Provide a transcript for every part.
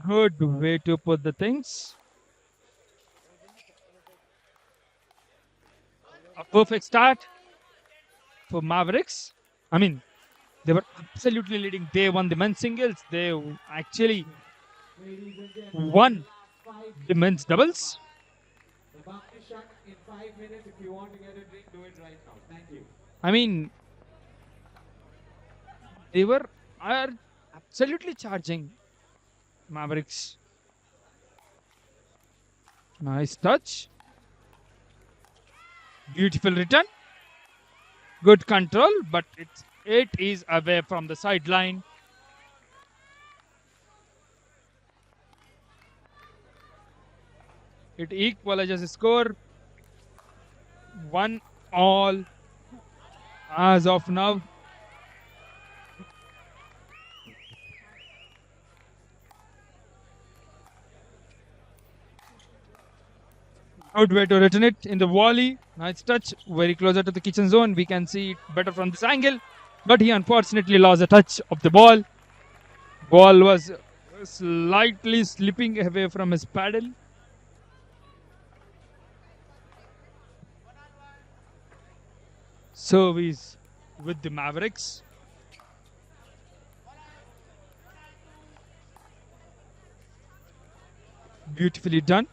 Good way to put the things. A perfect start for Mavericks. I mean, they were absolutely leading. They won the men's singles. They actually won the men's doubles. I mean, they were are absolutely charging Mavericks. Nice touch. Beautiful return. Good control, but it is away from the sideline. It equalizes the score. 1-1 as of now. Good way to return it in the volley. Nice touch. Very closer to the kitchen zone. We can see it better from this angle. But he unfortunately lost the touch of the ball. Ball was slightly slipping away from his paddle. Service with the Mavericks. Beautifully done.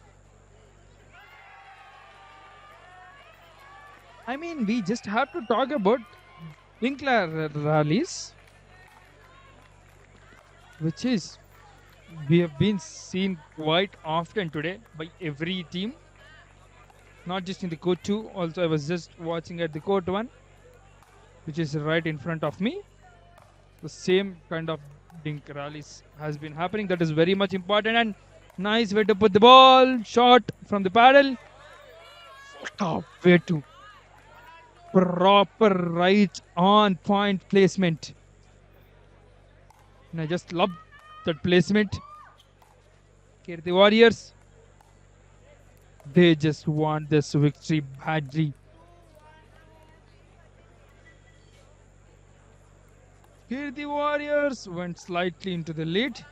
I mean, we just have to talk about Winkler rallies, which is we have been seen quite often today by every team, not just in the court 2. Also, I was just watching at the court 1, which is right in front of me. The same kind of dink rallies has been happening. That is very much important, and nice way to put the ball. Shot from the paddle. Top way to proper right on point placement. And I just love that placement. The Warriors, they just want this victory badly. Here the Warriors went slightly into the lead.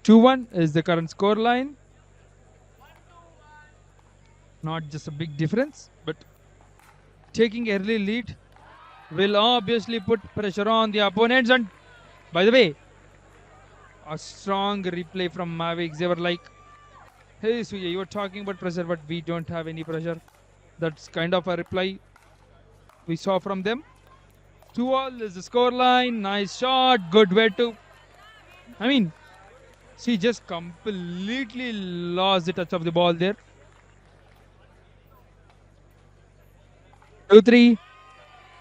2-1 is the current score line. Not just a big difference, but taking early lead will obviously put pressure on the opponents. And by the way, a strong replay from Mavericks. They were like, "Hey Suya, you were talking about pressure, but we don't have any pressure." That's kind of a reply we saw from them. 2-all is the score line. Nice shot. Good way to. I mean, she just completely lost the touch of the ball there. 2-3.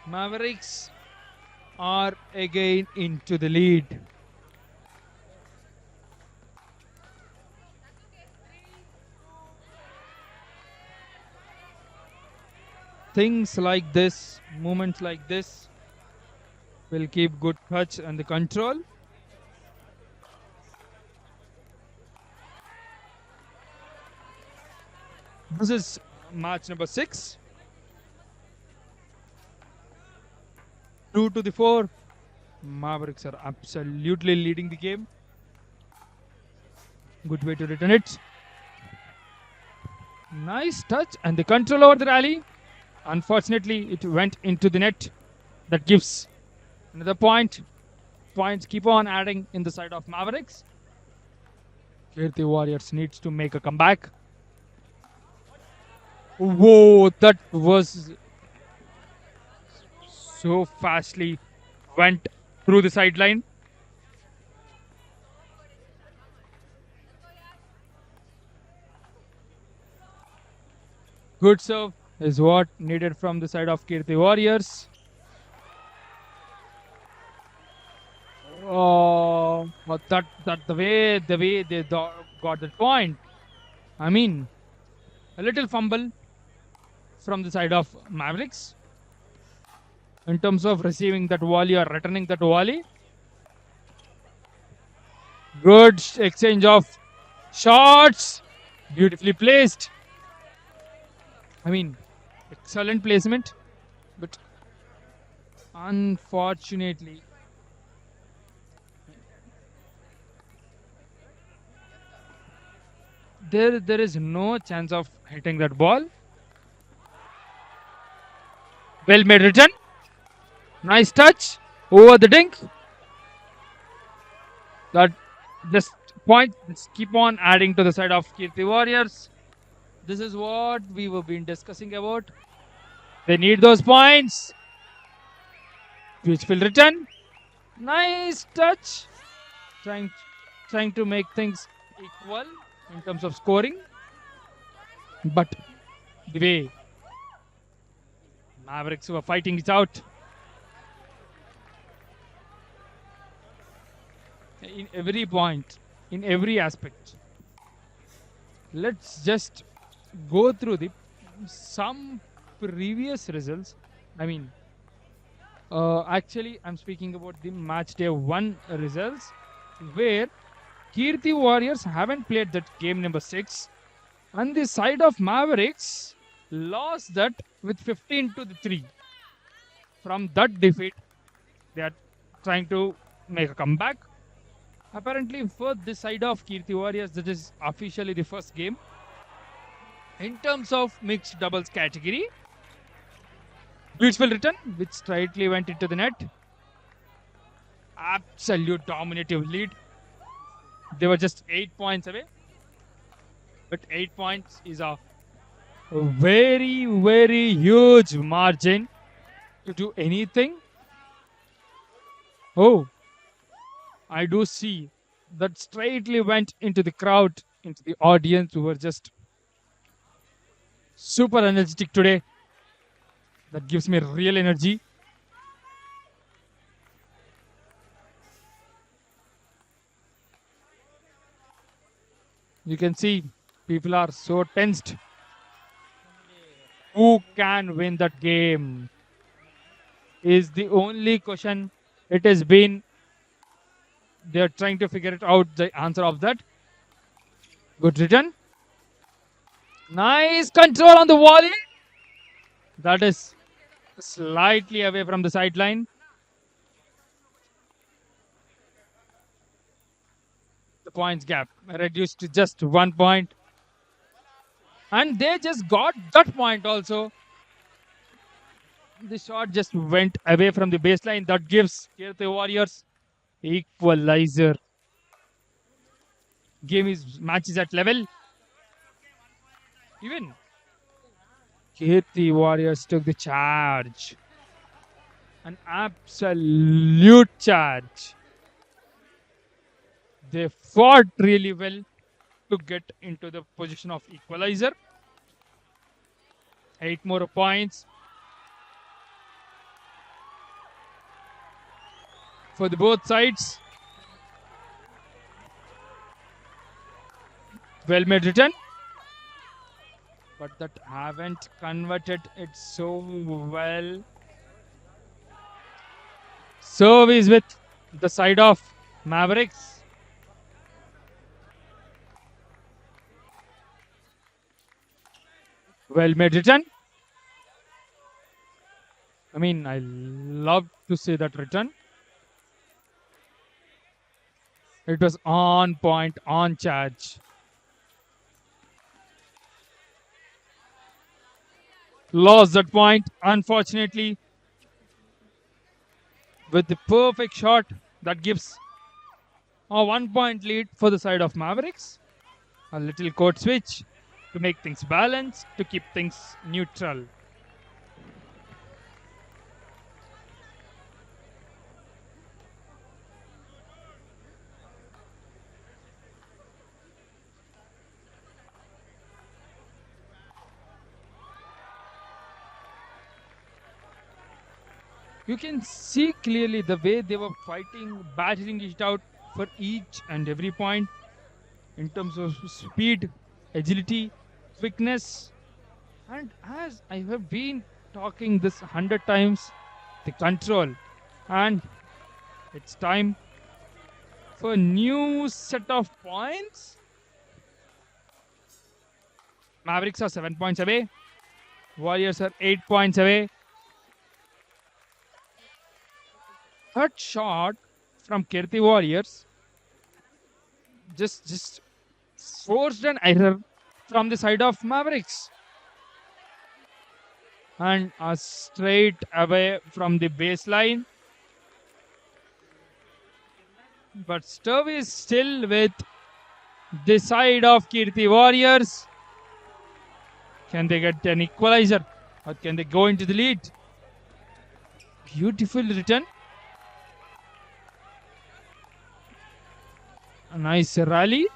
Mavericks are again into the lead. Things like this, moments like this, will keep good touch and the control. This is match number 6. 2-4. Mavericks are absolutely leading the game. Good way to return it. Nice touch and the control over the rally. Unfortunately, it went into the net. That gives another point. Points keep on adding in the side of Mavericks. Here the Warriors needs to make a comeback. Whoa, that was so fastly went through the sideline. Good serve is what needed from the side of Kirti Warriors. Oh, but that the way they got that point. I mean, a little fumble from the side of Mavericks in terms of receiving that volley or returning that volley. Good exchange of shots, beautifully placed. I mean, excellent placement, but unfortunately, There is no chance of hitting that ball. Well made return. Nice touch over the dink. That just point. Let's keep on adding to the side of Kirti Warriors. This is what we were been discussing about. They need those points. Beautiful return. Nice touch. Trying trying to make things equal in terms of scoring. But the way Mavericks were fighting it out in every point, in every aspect. Let's just go through the some previous results. I mean, actually, I'm speaking about the match day one results, where Kirti Warriors haven't played that game number 6, and the side of Mavericks lost that with 15 to the 3. From that defeat, they are trying to make a comeback. Apparently, for this side of Kirti Warriors, this is officially the first game. In terms of mixed doubles category, beautiful return, which straightly went into the net. Absolute dominative lead. They were just 8 points away. But 8 points is a very, very huge margin to do anything. Oh, I do see that straightly went into the crowd, into the audience who were just super energetic today. That gives me real energy. You can see people are so tensed. Who can win that game? Is the only question. It has been. They are trying to figure it out. The answer of that. Good return. Nice control on the volley. That is slightly away from the sideline. The points gap reduced to just 1 point. And they just got that point also. The shot just went away from the baseline. That gives Kirti Warriors equalizer. Game is matches at level. Even Kirti Warriors took the charge. An absolute charge. They fought really well to get into the position of equalizer. 8 more points for the both sides. Well made return. But that haven't converted it so well. Service with the side of Mavericks. Well made return. I mean, I love to see that return. It was on point, on charge. Lost that point, unfortunately. With the perfect shot that gives a 1 point lead for the side of Mavericks. A little court switch to make things balanced, to keep things neutral. You can see clearly the way they were fighting, battling it out for each and every point in terms of speed, agility, quickness. And as I have been talking this 100 times, the control. And it's time for a new set of points. Mavericks are 7 points away. Warriors are 8 points away. Third shot from Kirti Warriors just forced an error from the side of Mavericks. And straight away from the baseline. But Sturv is still with the side of Kirti Warriors. Can they get an equalizer? Or can they go into the lead? Beautiful return. A nice rally.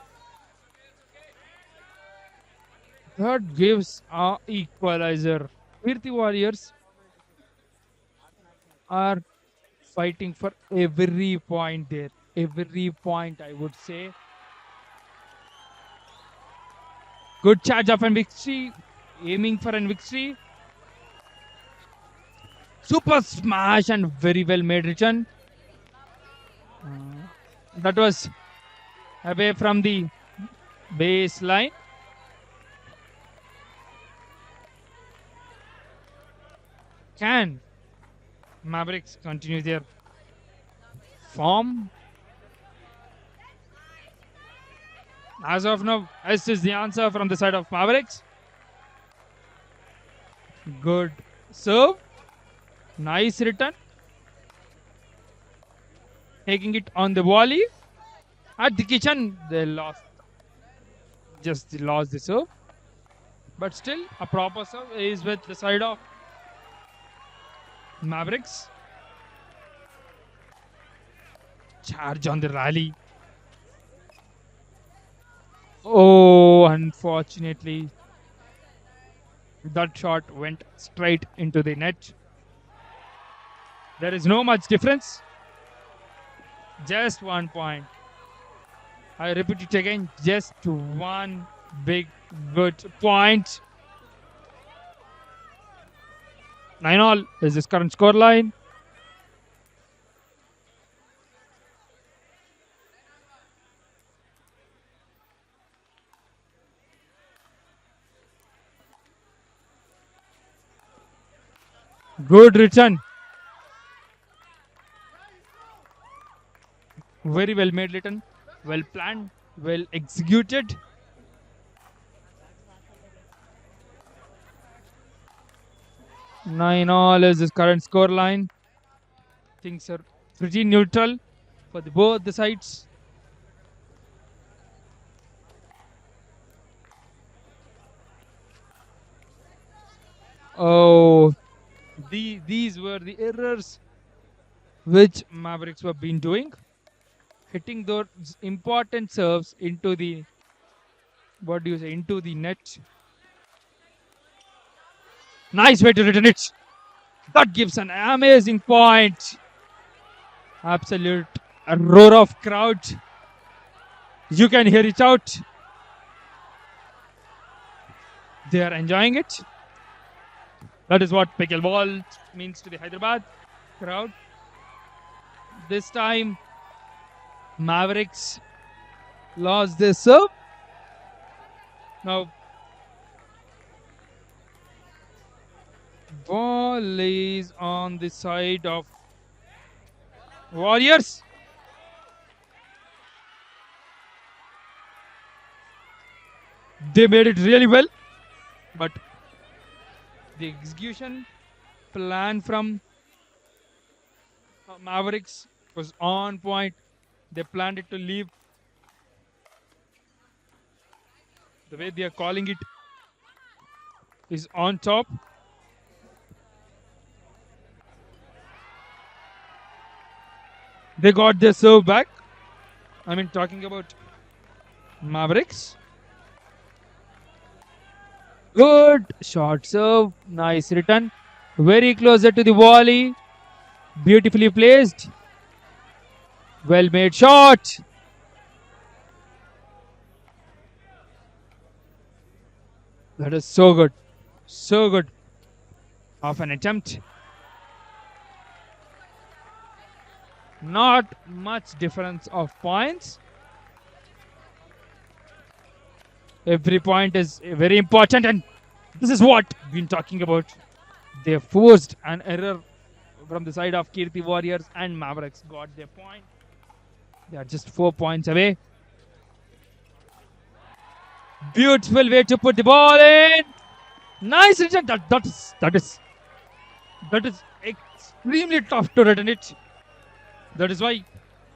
That gives a equalizer. Kirti Warriors are fighting for every point there. Every point, I would say. Good charge of an victory. Aiming for an victory. Super smash and very well made return. That was away from the baseline. Can Mavericks continue their form? As of now, S is the answer from the side of Mavericks. Good serve. Nice return. Taking it on the volley. At the kitchen, they lost. Just lost the serve. But still, a proper serve is with the side of Mavericks. Charge on the rally. Oh, unfortunately, that shot went straight into the net. There is no much difference. Just 1 point. I repeat it again. Just one big good point. 9-all is this current score line. Good return. Very well made return. Well planned. Well executed. Nine all is this current score line. Things are pretty neutral for both the sides. Oh, these were the errors which Mavericks were been doing, hitting those important serves into the into the net. Nice way to return it. That gives an amazing point. Absolute roar of crowd. You can hear it out. They are enjoying it. That is what pickleball means to the Hyderabad crowd. This time, Mavericks lost their serve. Now, ball is on the side of Warriors. They made it really well, but the execution plan from Mavericks was on point. They planned it to leave. The way they are calling it is on top. They got their serve back. I mean, talking about Mavericks. Good short serve. Nice return. Very closer to the volley. Beautifully placed. Well made shot. That is so good. So good. Of an attempt. Not much difference of points. Every point is very important, and this is what we've been talking about. They forced an error from the side of Kirti Warriors, and Mavericks got their point. They are just 4 points away. Beautiful way to put the ball in. Nice return. That is extremely tough to return it. That is why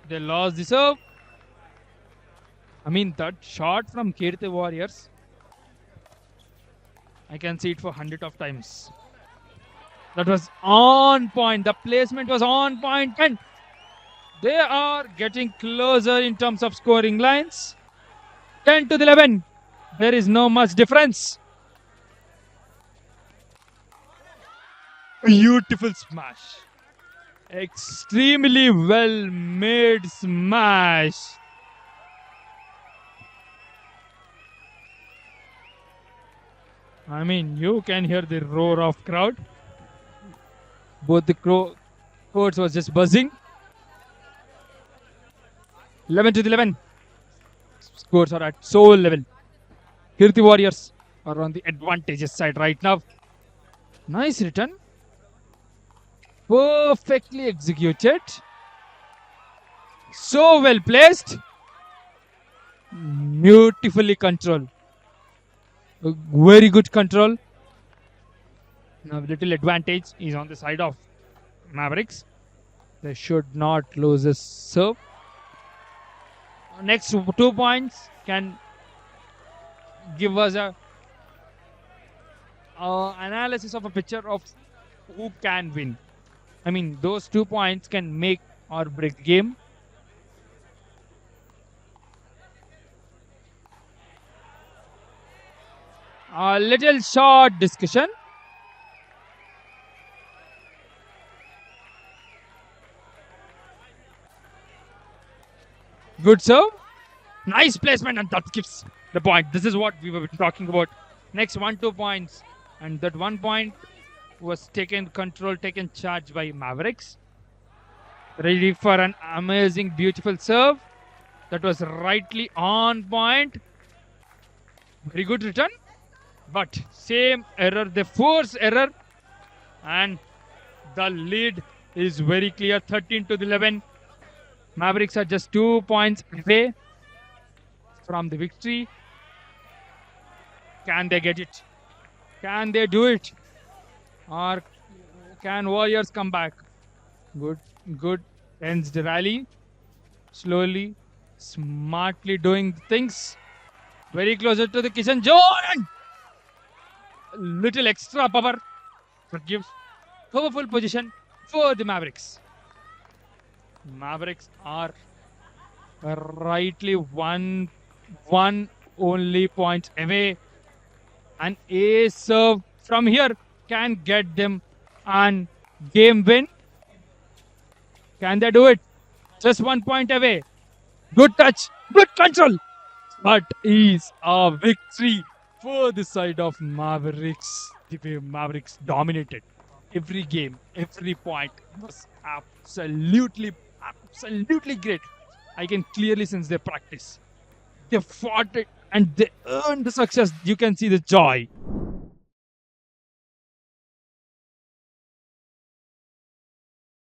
they lost the serve. I mean, that shot from Kirti Warriors, I can see it for 100 of times. That was on point. The placement was on point, and they are getting closer in terms of scoring lines. 10 to 11. There is no much difference. Beautiful smash. Extremely well made smash. I mean, you can hear the roar of crowd. Both the courts was just buzzing. 11 to 11. Scores are at soul level. Kirti Warriors are on the advantageous side right now. Nice return. Perfectly executed. So well placed. Beautifully controlled. Very good control. Now little advantage is on the side of Mavericks. They should not lose this serve. Next 2 points can give us a analysis of a picture of who can win. I mean, those 2 points can make or break the game. A little short discussion. Good serve. Nice placement, and that gives the point. This is what we were talking about. Next 1-2 points. And that 1 point was taken charge by Mavericks. Ready for an amazing, beautiful serve. That was rightly on point. Very good return. But same error, the force error. And the lead is very clear, 13 to 11. Mavericks are just 2 points away from the victory. Can they get it? Can they do it? Or can Warriors come back? Good. Ends the rally. Slowly, smartly doing things. Very closer to the kitchen zone. Little extra power that gives powerful position for the Mavericks. Mavericks are rightly one only point away. An ace serve from here can get them an game win. Can they do it? Just 1 point away. Good touch, good control. But is a victory for the side of Mavericks. The way Mavericks dominated every game, every point was absolutely great. I can clearly sense their practice. They fought it and they earned the success. You can see the joy